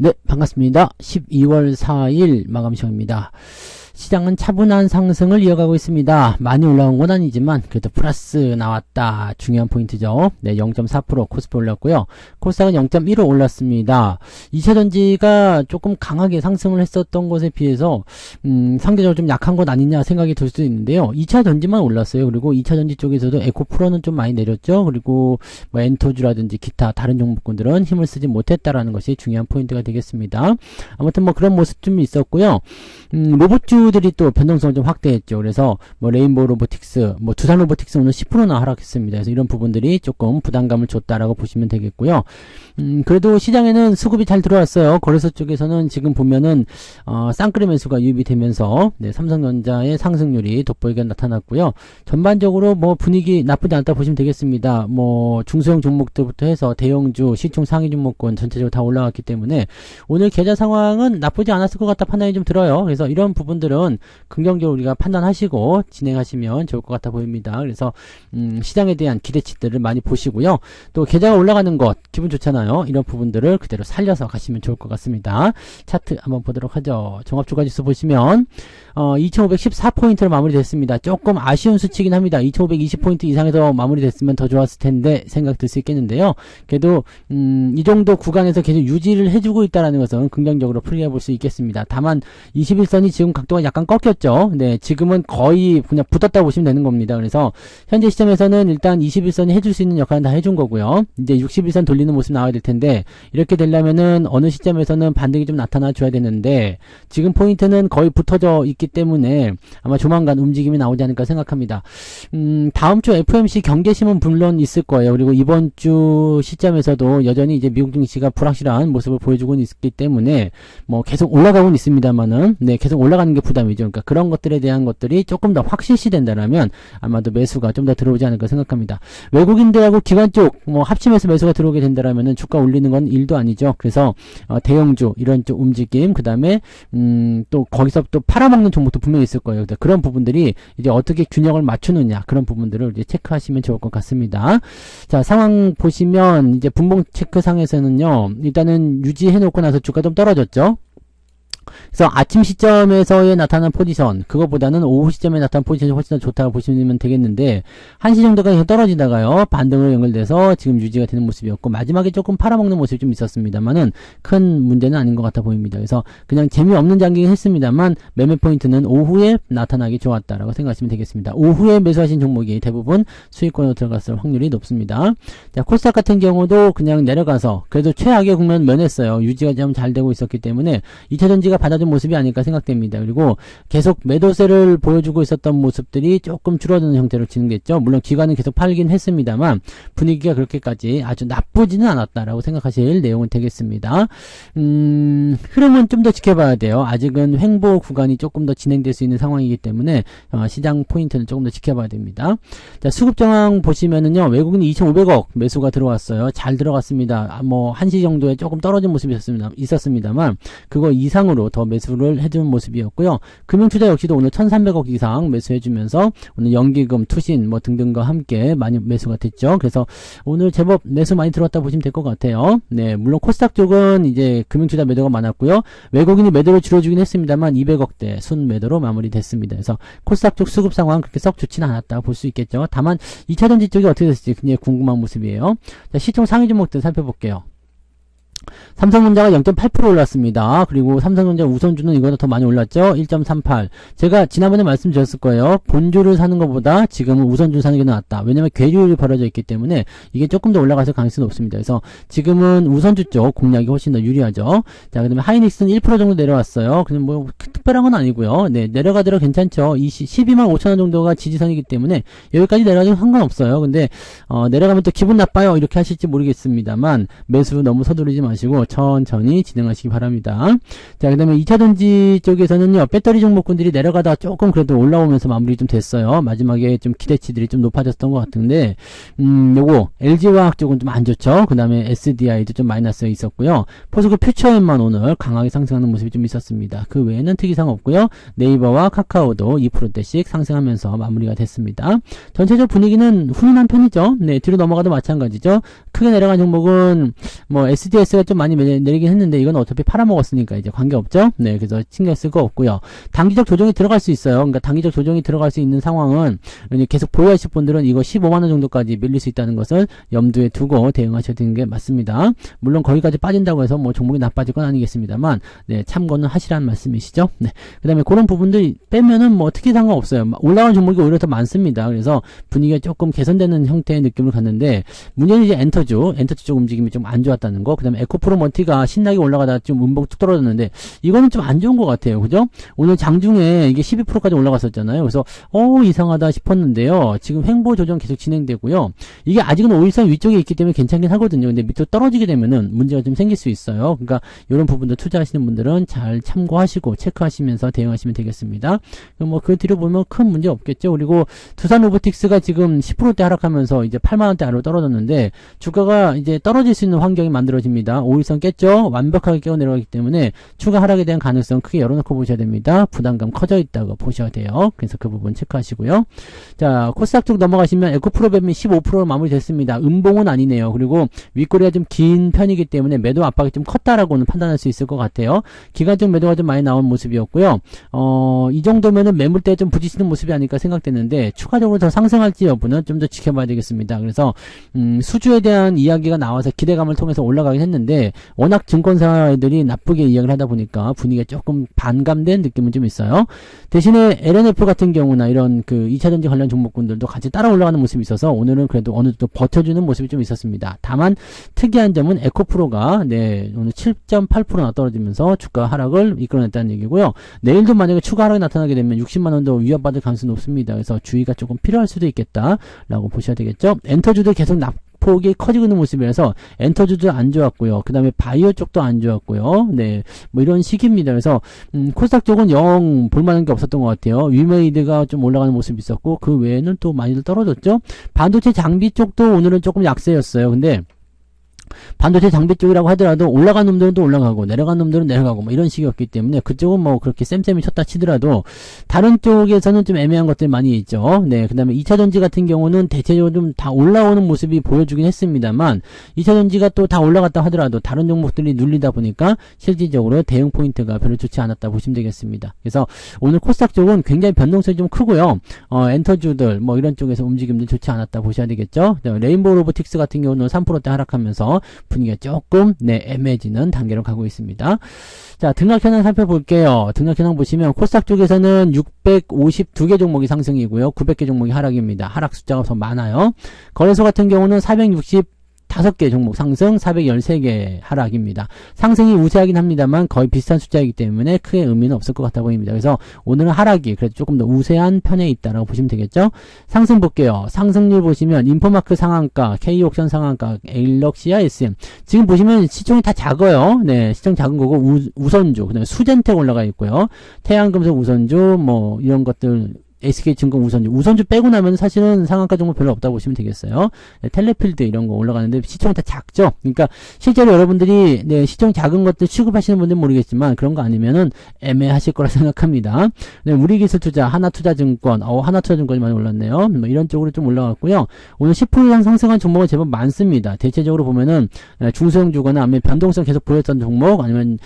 네, 반갑습니다. 12월 4일 마감 시간입니다. 시장은 차분한 상승을 이어가고 있습니다. 많이 올라온 건 아니지만 그래도 플러스 나왔다. 중요한 포인트죠. 네, 0.4% 코스피 올랐고요. 코스닥은 0.15 올랐습니다. 2차전지가 조금 강하게 상승을 했었던 것에 비해서 상대적으로 좀 약한 것 아니냐 생각이 들 수도 있는데요. 2차전지만 올랐어요. 그리고 2차전지 쪽에서도 에코프로는 좀 많이 내렸죠. 그리고 뭐 엔토주라든지 기타 다른 종목군들은 힘을 쓰지 못했다라는 것이 중요한 포인트가 되겠습니다. 아무튼 뭐 그런 모습 좀 있었고요. 로봇주들이 또 변동성을 좀 확대했죠. 그래서 뭐 레인보우 로보틱스, 뭐 두산 로보틱스 오늘 10%나 하락했습니다. 그래서 이런 부분들이 조금 부담감을 줬다라고 보시면 되겠고요. 그래도 시장에는 수급이 잘 들어왔어요. 거래소 쪽에서는 지금 보면은 쌍끌이 매수가 유입이 되면서 네, 삼성전자의 상승률이 돋보이게 나타났고요. 전반적으로 뭐 분위기 나쁘지 않다 보시면 되겠습니다. 뭐 중소형 종목들부터 해서 대형주, 시총 상위 종목군 전체적으로 다 올라갔기 때문에 오늘 계좌 상황은 나쁘지 않았을 것 같다 판단이 좀 들어요. 그래서 이런 부분들은 긍정적으로 우리가 판단하시고 진행하시면 좋을 것 같아 보입니다. 그래서 시장에 대한 기대치들을 많이 보시고요. 또 계좌가 올라가는 것 기분 좋잖아요. 이런 부분들을 그대로 살려서 가시면 좋을 것 같습니다. 차트 한번 보도록 하죠. 종합주가지수 보시면 2514포인트로 마무리됐습니다. 조금 아쉬운 수치긴 합니다. 2520포인트 이상에서 마무리됐으면 더 좋았을 텐데 생각 들 수 있겠는데요. 그래도 이 정도 구간에서 계속 유지를 해주고 있다는 것은 긍정적으로 풀이해 볼 수 있겠습니다. 다만 21선이 지금 각도가 약간 꺾였죠. 네, 지금은 거의 그냥 붙었다고 보시면 되는 겁니다. 그래서 현재 시점에서는 일단 21선이 해줄 수 있는 역할은 다 해준 거고요. 이제 61선 돌리는 모습 나와야 될 텐데 이렇게 되려면은 어느 시점에서는 반등이 좀 나타나 줘야 되는데 지금 포인트는 거의 붙어져 있기 때문에 아마 조만간 움직임이 나오지 않을까 생각합니다. 다음 주 FOMC 경계심은 물론 있을 거예요. 그리고 이번 주 시점에서도 여전히 이제 미국 증시가 불확실한 모습을 보여주고 있기 때문에 뭐 계속 올라가고는 있습니다만은 네, 계속 올라가는 게 부담이죠. 그러니까 그런 것들에 대한 것들이 조금 더 확실시 된다라면 아마도 매수가 좀 더 들어오지 않을까 생각합니다. 외국인들하고 기관 쪽 뭐 합심해서 매수가 들어오게 된다라면은 주가 올리는 건 일도 아니죠. 그래서 대형주 이런 쪽 움직임 그다음에 또 거기서 또 팔아먹는 종목도 분명히 있을 거예요. 그런 부분들이 이제 어떻게 균형을 맞추느냐 그런 부분들을 이제 체크하시면 좋을 것 같습니다. 자, 상황 보시면 이제 분봉 체크 상에서는요. 일단은 유지해 놓고 나서 주가 좀 떨어졌죠. 그래서 아침 시점에서의 나타난 포지션 그거보다는 오후 시점에 나타난 포지션이 훨씬 더 좋다고 보시면 되겠는데 1시 정도가 계속 떨어지다가요 반등으로 연결돼서 지금 유지가 되는 모습이었고 마지막에 조금 팔아먹는 모습이 좀 있었습니다만은 큰 문제는 아닌 것 같아 보입니다. 그래서 그냥 재미없는 장기긴 했습니다만 매매 포인트는 오후에 나타나기 좋았다라고 생각하시면 되겠습니다. 오후에 매수하신 종목이 대부분 수익권으로 들어갔을 확률이 높습니다. 자, 코스닥 같은 경우도 그냥 내려가서 그래도 최악의 국면 면했어요. 유지가 좀 잘 되고 있었기 때문에 2차전지가 받아준 모습이 아닐까 생각됩니다. 그리고 계속 매도세를 보여주고 있었던 모습들이 조금 줄어드는 형태로 진행됐죠. 물론 기관은 계속 팔긴 했습니다만 분위기가 그렇게까지 아주 나쁘지는 않았다라고 생각하실 내용은 되겠습니다. 흐름은 좀 더 지켜봐야 돼요. 아직은 횡보 구간이 조금 더 진행될 수 있는 상황이기 때문에 시장 포인트는 조금 더 지켜봐야 됩니다. 자, 수급 정황 보시면은요. 외국인이 2,500억 매수가 들어왔어요. 잘 들어갔습니다. 뭐 1시 정도에 조금 떨어진 모습이 있었습니다만 그거 이상으로 더 매수를 해주는 모습이었고요. 금융투자 역시도 오늘 1,300억 이상 매수해주면서 오늘 연기금, 투신 뭐 등등과 함께 많이 매수가 됐죠. 그래서 오늘 제법 매수 많이 들어왔다 보시면 될 것 같아요. 네, 물론 코스닥 쪽은 이제 금융투자 매도가 많았고요. 외국인이 매도를 줄여주긴 했습니다만 200억대 순 매도로 마무리됐습니다. 그래서 코스닥 쪽 수급 상황 그렇게 썩 좋지는 않았다 볼 수 있겠죠. 다만 2차전지 쪽이 어떻게 됐을지 굉장히 궁금한 모습이에요. 자, 시총 상위 종목들 살펴볼게요. 삼성전자가 0.8% 올랐습니다. 그리고 삼성전자 우선주는 이거보다 더 많이 올랐죠. 1.38. 제가 지난번에 말씀드렸을 거예요. 본주를 사는 것보다 지금은 우선주 사는 게 낫다. 왜냐면 괴류율이 벌어져 있기 때문에 이게 조금 더 올라가서 가능성이 높습니다. 그래서 지금은 우선주 쪽 공략이 훨씬 더 유리하죠. 자, 그 다음에 하이닉스는 1% 정도 내려왔어요. 그냥 뭐 특별한 건 아니고요. 네, 내려가더라도 괜찮죠. 12만 5천원 정도가 지지선이기 때문에 여기까지 내려가도 상관없어요. 근데 내려가면 또 기분 나빠요. 이렇게 하실지 모르겠습니다만 매수 너무 서두르지 마시고 천천히 진행하시기 바랍니다. 자, 그 다음에 2차전지 쪽에서는요, 배터리 종목군들이 내려가다가 조금 그래도 올라오면서 마무리 좀 됐어요. 마지막에 좀 기대치들이 좀 높아졌던 것 같은데, 요거, LG화학 쪽은 좀 안 좋죠. 그 다음에 SDI도 좀 마이너스가 있었고요. 포스코 퓨처엠만 오늘 강하게 상승하는 모습이 좀 있었습니다. 그 외에는 특이사항 없고요. 네이버와 카카오도 2%대씩 상승하면서 마무리가 됐습니다. 전체적 분위기는 훈훈한 편이죠. 네, 뒤로 넘어가도 마찬가지죠. 크게 내려간 종목은 뭐 SDS가 좀 많이 내리긴 했는데 이건 어차피 팔아먹었으니까 이제 관계없죠. 네, 그래서 신경 쓸 거 없고요. 단기적 조정이 들어갈 수 있어요. 그러니까 단기적 조정이 들어갈 수 있는 상황은 계속 보유하실 분들은 이거 15만 원 정도까지 밀릴 수 있다는 것을 염두에 두고 대응하셔야 되는 게 맞습니다. 물론 거기까지 빠진다고 해서 뭐 종목이 나빠질 건 아니겠습니다만, 네, 참고는 하시라는 말씀이시죠. 네, 그다음에 그런 부분들 빼면은 뭐 특히 상관없어요. 올라간 종목이 오히려 더 많습니다. 그래서 분위기가 조금 개선되는 형태의 느낌을 갖는데, 문제는 이제 엔터주 쪽 움직임이 좀 안 좋았다는 거. 그다음에 에코프로 멀티가 신나게 올라가다가 좀 음봉 뚝 떨어졌는데 이거는 좀 안 좋은 것 같아요. 그죠? 오늘 장중에 이게 12%까지 올라갔었잖아요. 그래서 이상하다 싶었는데요. 지금 횡보 조정 계속 진행되고요. 이게 아직은 5일선 위쪽에 있기 때문에 괜찮긴 하거든요. 근데 밑으로 떨어지게 되면은 문제가 좀 생길 수 있어요. 그러니까 이런 부분도 투자하시는 분들은 잘 참고하시고 체크하시면서 대응하시면 되겠습니다. 뭐 그 뒤로 보면 큰 문제 없겠죠. 그리고 두산 로보틱스가 지금 10%대 하락하면서 이제 8만 원대 아래로 떨어졌는데 주가가 이제 떨어질 수 있는 환경이 만들어집니다. 5일선 깼죠. 완벽하게 깨어 내려가기 때문에 추가 하락에 대한 가능성 크게 열어놓고 보셔야 됩니다. 부담감 커져 있다고 보셔야 돼요. 그래서 그 부분 체크하시고요. 자, 코스닥 쪽 넘어가시면 에코프로뱀이 15% 마무리됐습니다. 음봉은 아니네요. 그리고 윗꼬리가 좀 긴 편이기 때문에 매도 압박이 좀 컸다라고는 판단할 수 있을 것 같아요. 기간적 매도가 좀 많이 나온 모습이었고요. 이 정도면은 매물대에 좀 부딪히는 모습이 아닐까 생각되는데 추가적으로 더 상승할지 여부는 좀 더 지켜봐야 되겠습니다. 그래서 수주에 대한 이야기가 나와서 기대감을 통해서 올라가긴 했는데 워낙 증권사들이 나쁘게 이야기를 하다 보니까 분위기가 조금 반감된 느낌은 좀 있어요. 대신에 LNF 같은 경우나 이런 그 2차전지 관련 종목군들도 같이 따라 올라가는 모습이 있어서 오늘은 그래도 어느 정도 버텨주는 모습이 좀 있었습니다. 다만 특이한 점은 에코프로가 네, 오늘 7.8%나 떨어지면서 주가 하락을 이끌어냈다는 얘기고요. 내일도 만약에 추가 하락이 나타나게 되면 60만 원도 위협받을 가능성이 높습니다. 그래서 주의가 조금 필요할 수도 있겠다라고 보셔야 되겠죠. 엔터주도 계속 폭이 커지고 있는 모습이라서 엔터주도 안 좋았고요. 그 다음에 바이오 쪽도 안 좋았고요. 네, 뭐 이런 식입니다. 그래서 코스닥 쪽은 영 볼만한 게 없었던 것 같아요. 위메이드가 좀 올라가는 모습이 있었고 그 외에는 또 많이들 떨어졌죠. 반도체 장비 쪽도 오늘은 조금 약세였어요. 근데 반도체 장비 쪽이라고 하더라도 올라간 놈들은 또 올라가고 내려간 놈들은 내려가고 뭐 이런 식이었기 때문에 그쪽은 뭐 그렇게 쌤쌤이 쳤다 치더라도 다른 쪽에서는 좀 애매한 것들이 많이 있죠. 네, 그 다음에 2차전지 같은 경우는 대체적으로 좀 다 올라오는 모습이 보여주긴 했습니다만 2차전지가 또 다 올라갔다 하더라도 다른 종목들이 눌리다 보니까 실질적으로 대응 포인트가 별로 좋지 않았다 보시면 되겠습니다. 그래서 오늘 코스닥 쪽은 굉장히 변동성이 좀 크고요. 엔터주들 뭐 이런 쪽에서 움직임도 좋지 않았다 보셔야 되겠죠. 레인보우 로보틱스 같은 경우는 3%대 하락하면서 분위기가 조금 애매해지는 단계로 가고 있습니다. 자, 등락 현황 살펴볼게요. 등락 현황 보시면 코스닥 쪽에서는 652개 종목이 상승이고요. 900개 종목이 하락입니다. 하락 숫자가 더 많아요. 거래소 같은 경우는 465개 종목 상승, 413개 하락입니다. 상승이 우세하긴 합니다만 거의 비슷한 숫자이기 때문에 크게 의미는 없을 것 같아 보입니다. 그래서 오늘은 하락이 그래도 조금 더 우세한 편에 있다라고 보시면 되겠죠. 상승 볼게요. 상승률 보시면 인포마크 상한가, K옥션 상한가, 에일럭시아, SM 지금 보시면 시총이 다 작아요. 네, 시총 작은 거고 우선주, 그다음에 수젠텍 올라가 있고요. 태양금속 우선주 뭐 이런 것들 SK증권 우선주 빼고 나면 사실은 상한가 종목 별로 없다고 보시면 되겠어요. 네, 텔레필드 이런 거 올라가는데 시총이 다 작죠. 그러니까 실제로 여러분들이 네, 시총 작은 것들 취급하시는 분들은 모르겠지만 그런 거 아니면은 애매하실 거라 생각합니다. 네, 우리기술투자, 하나투자증권, 하나투자증권이 많이 올랐네요. 뭐 이런 쪽으로 좀 올라갔고요. 오늘 10% 이상 상승한 종목은 제법 많습니다. 대체적으로 보면은 중소형 주거나 아니면 변동성 계속 보였던 종목 아니면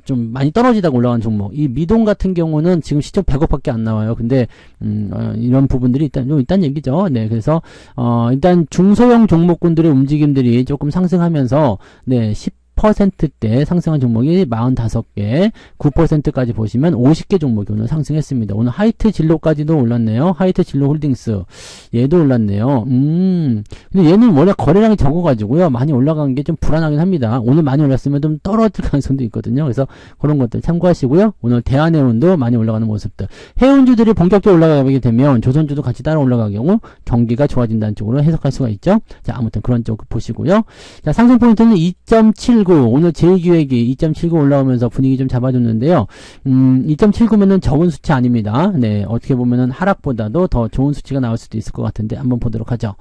좀 많이 떨어지다가 올라간 종목. 이 미동 같은 경우는 지금 시총 100억밖에 안 나와요. 근데, 이런 부분들이 일단 얘기죠. 네, 그래서, 일단 중소형 종목군들의 움직임들이 조금 상승하면서, 네, 10%대 상승한 종목이 45개, 9%까지 보시면 50개 종목이 오늘 상승했습니다. 오늘 하이트 진로까지도 올랐네요. 하이트 진로 홀딩스. 얘도 올랐네요. 근데 얘는 원래 거래량이 적어가지고요. 많이 올라간 게 좀 불안하긴 합니다. 오늘 많이 올랐으면 좀 떨어질 가능성도 있거든요. 그래서 그런 것들 참고하시고요. 오늘 대한해운도 많이 올라가는 모습들. 해운주들이 본격적으로 올라가게 되면 조선주도 같이 따라 올라가게 경우 경기가 좋아진다는 쪽으로 해석할 수가 있죠. 자, 아무튼 그런 쪽 보시고요. 자, 상승 포인트는 2.79. 오늘 제2기획이 2.79 올라오면서 분위기 좀 잡아줬는데요. 2.79면은 적은 수치 아닙니다. 네, 어떻게 보면은 하락보다도 더 좋은 수치가 나올 수도 있을 것 같은데 한번 보도록 하죠.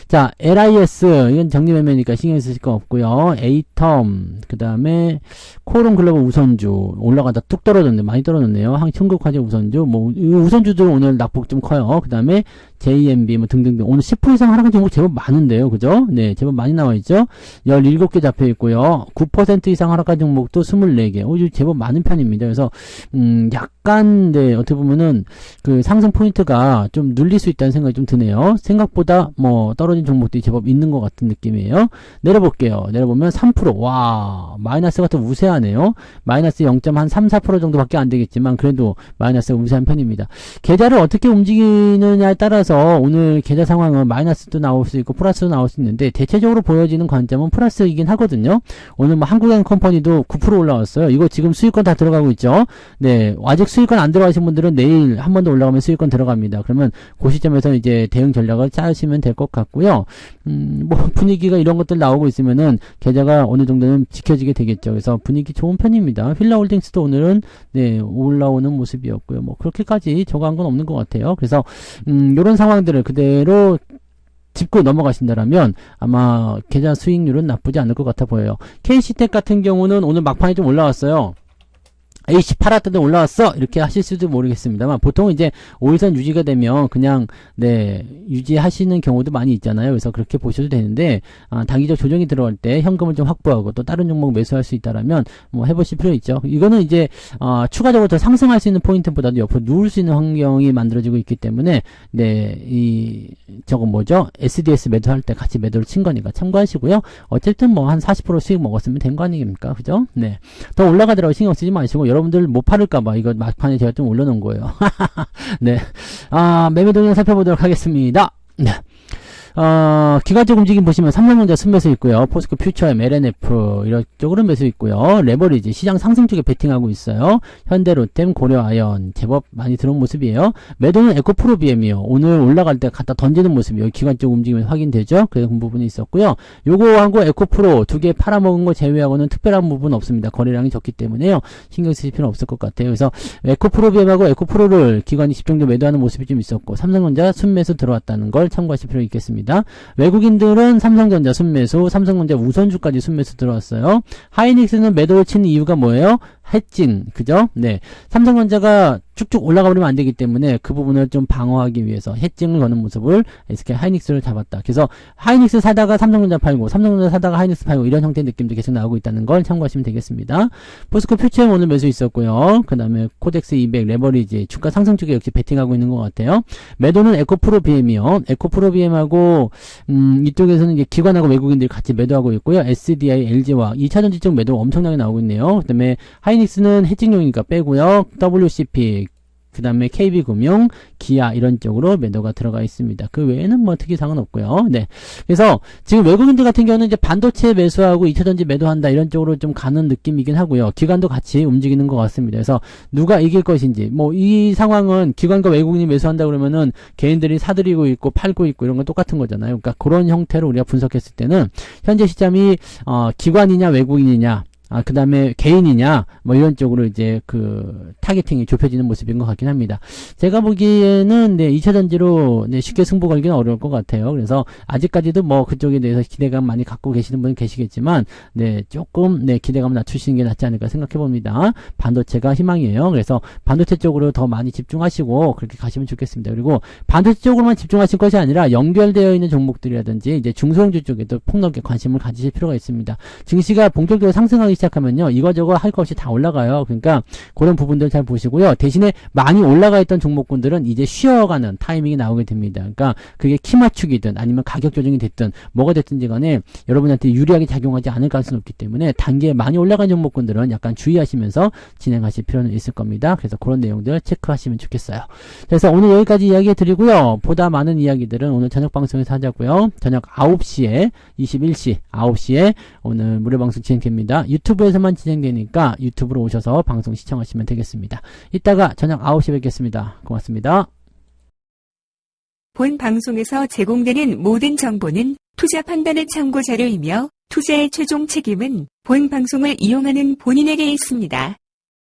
자, LIS 이건 정리매매니까 신경 쓰실 거 없고요. 에이텀 그 다음에 코오롱 글로벌 우선주 올라가다 뚝 떨어졌는데 많이 떨어졌네요. 한국화재 우선주 뭐 우선주들 오늘 낙폭 좀 커요. 그 다음에 JMB 뭐 등등등. 오늘 10% 이상 하락한 종목 제법 많은데요. 그죠? 네, 제법 많이 나와 있죠? 17개 잡혀 있고요. 9% 이상 하락한 종목도 24개. 제법 많은 편입니다. 그래서, 약간, 네, 어떻게 보면은, 그 상승 포인트가 좀 눌릴 수 있다는 생각이 좀 드네요. 생각보다 뭐, 떨어진 종목들이 제법 있는 것 같은 느낌이에요. 내려볼게요. 내려보면 3%. 와, 마이너스가 더 우세하네요. 마이너스 0.3, 4% 정도밖에 안 되겠지만, 그래도 마이너스가 우세한 편입니다. 계좌를 어떻게 움직이느냐에 따라서 오늘 계좌 상황은 마이너스도 나올 수 있고 플러스도 나올 수 있는데 대체적으로 보여지는 관점은 플러스이긴 하거든요. 오늘 뭐 한국행 컴퍼니도 9% 올라왔어요. 이거 지금 수익권 다 들어가고 있죠. 네, 아직 수익권 안 들어가신 분들은 내일 한 번 더 올라가면 수익권 들어갑니다. 그러면 그 시점에서 이제 대응 전략을 짜시면 될 것 같고요. 뭐 분위기가 이런 것들 나오고 있으면은 계좌가 어느 정도는 지켜지게 되겠죠. 그래서 분위기 좋은 편입니다. 휠라홀딩스도 오늘은 네, 올라오는 모습이었고요. 뭐 그렇게까지 저거한 건 없는 것 같아요. 그래서 이런 상황들을 그대로 짚고 넘어가신다라면 아마 계좌 수익률은 나쁘지 않을 것 같아 보여요. KC텍 같은 경우는 오늘 막판에 좀 올라왔어요. A씨 팔았더니 올라왔어 이렇게 하실 수도 모르겠습니다만 보통 이제 5일선 유지가 되면 그냥 네 유지하시는 경우도 많이 있잖아요. 그래서 그렇게 보셔도 되는데 단기적 조정이 들어갈 때 현금을 좀 확보하고 또 다른 종목 매수할 수 있다라면 뭐 해보실 필요 있죠. 이거는 이제 추가적으로 더 상승할 수 있는 포인트보다도 옆으로 누울 수 있는 환경이 만들어지고 있기 때문에 네 저거 뭐죠? SDS 매도할 때 같이 매도를 친 거니까 참고하시고요. 어쨌든 뭐 한 40% 수익 먹었으면 된 거 아니겠습니까? 그죠? 네. 더 올라가더라도 신경 쓰지 마시고 여러분들 못 팔을까봐 이거 막판에 제가 좀 올려놓은 거예요. 네. 매매 동향 살펴보도록 하겠습니다. 네. 기관적 움직임 보시면 삼성전자 순매수 있고요. 포스코 퓨처, LNF 이런 쪽으로 매수 있고요. 레버리지 시장 상승 쪽에 베팅하고 있어요. 현대로템, 고려아연 제법 많이 들어온 모습이에요. 매도는 에코프로비엠이요. 오늘 올라갈 때 갖다 던지는 모습이요. 기관적 움직임이 확인되죠. 그래서 그 부분이 있었고요. 요거하고 에코프로 두 개 팔아먹은 거 제외하고는 특별한 부분은 없습니다. 거래량이 적기 때문에요. 신경 쓰실 필요는 없을 것 같아요. 그래서 에코프로비엠하고 에코프로를 기관이 집중적으로 매도하는 모습이 좀 있었고 삼성전자 순매수 들어왔다는 걸 참고하실 필요 있겠습니다. 외국인들은 삼성전자 순매수, 삼성전자 우선주까지 순매수 들어왔어요. 하이닉스는 매도를 치는 이유가 뭐예요? 해진, 그죠? 네. 삼성전자가 쭉쭉 올라가 버리면 안 되기 때문에 그 부분을 좀 방어하기 위해서 해징을 거는 모습을 SK 하이닉스를 잡았다. 그래서 하이닉스 사다가 삼성전자 팔고, 삼성전자 사다가 하이닉스 팔고 이런 형태의 느낌도 계속 나오고 있다는 걸 참고하시면 되겠습니다. 포스코 퓨처 오늘 매수 있었고요. 그 다음에 코덱스 200 레버리지 주가 상승 쪽에 역시 베팅하고 있는 것 같아요. 매도는 에코프로 BM이요. 에코프로 BM하고 이쪽에서는 이제 기관하고 외국인들이 같이 매도하고 있고요. SDI, LG와 2차전지 쪽 매도 엄청나게 나오고 있네요. 그 다음에 하이닉스는 해칭용이니까 빼고요. WCP 그 다음에 KB금융, 기아 이런 쪽으로 매도가 들어가 있습니다. 그 외에는 뭐 특이사항은 없고요. 네. 그래서 지금 외국인들 같은 경우는 이제 반도체 매수하고 2차전지 매도한다 이런 쪽으로 좀 가는 느낌이긴 하고요. 기관도 같이 움직이는 것 같습니다. 그래서 누가 이길 것인지 뭐 이 상황은 기관과 외국인이 매수한다 그러면은 개인들이 사들이고 있고 팔고 있고 이런 건 똑같은 거잖아요. 그러니까 그런 형태로 우리가 분석했을 때는 현재 시점이 기관이냐 외국인이냐 그 다음에 개인이냐, 뭐 이런 쪽으로 이제 그 타겟팅이 좁혀지는 모습인 것 같긴 합니다. 제가 보기에는 네, 2차전지로 네, 쉽게 승부 걸기는 어려울 것 같아요. 그래서 아직까지도 뭐 그쪽에 대해서 기대감 많이 갖고 계시는 분은 계시겠지만, 네, 조금 네, 기대감을 낮추시는 게 낫지 않을까 생각해 봅니다. 반도체가 희망이에요. 그래서 반도체 쪽으로 더 많이 집중하시고 그렇게 가시면 좋겠습니다. 그리고 반도체 쪽으로만 집중하실 것이 아니라 연결되어 있는 종목들이라든지 이제 중소형주 쪽에도 폭넓게 관심을 가지실 필요가 있습니다. 증시가 본격적으로 상승하기 시작하면요 이거저거 할 것 없이 다 올라가요. 그러니까 그런 부분들 잘 보시고요. 대신에 많이 올라가 있던 종목군들은 이제 쉬어가는 타이밍이 나오게 됩니다. 그러니까 그게 키 맞추기든 아니면 가격 조정이 됐든 뭐가 됐든지 간에 여러분한테 유리하게 작용하지 않을 가능성이 없기 때문에 단기에 많이 올라간 종목군들은 약간 주의하시면서 진행하실 필요는 있을 겁니다. 그래서 그런 내용들 체크하시면 좋겠어요. 그래서 오늘 여기까지 이야기 드리고요. 보다 많은 이야기들은 오늘 저녁 방송에서 하자고요. 저녁 9시에 21시 9시에 오늘 무료 방송 진행됩니다. 유튜브에서만 진행되니까 유튜브로 오셔서 방송 시청하시면 되겠습니다. 이따가 저녁 9시 뵙겠습니다. 고맙습니다. 본 방송에서 제공되는 모든 정보는 투자 판단의 참고 자료이며 투자의 최종 책임은 본 방송을 이용하는 본인에게 있습니다.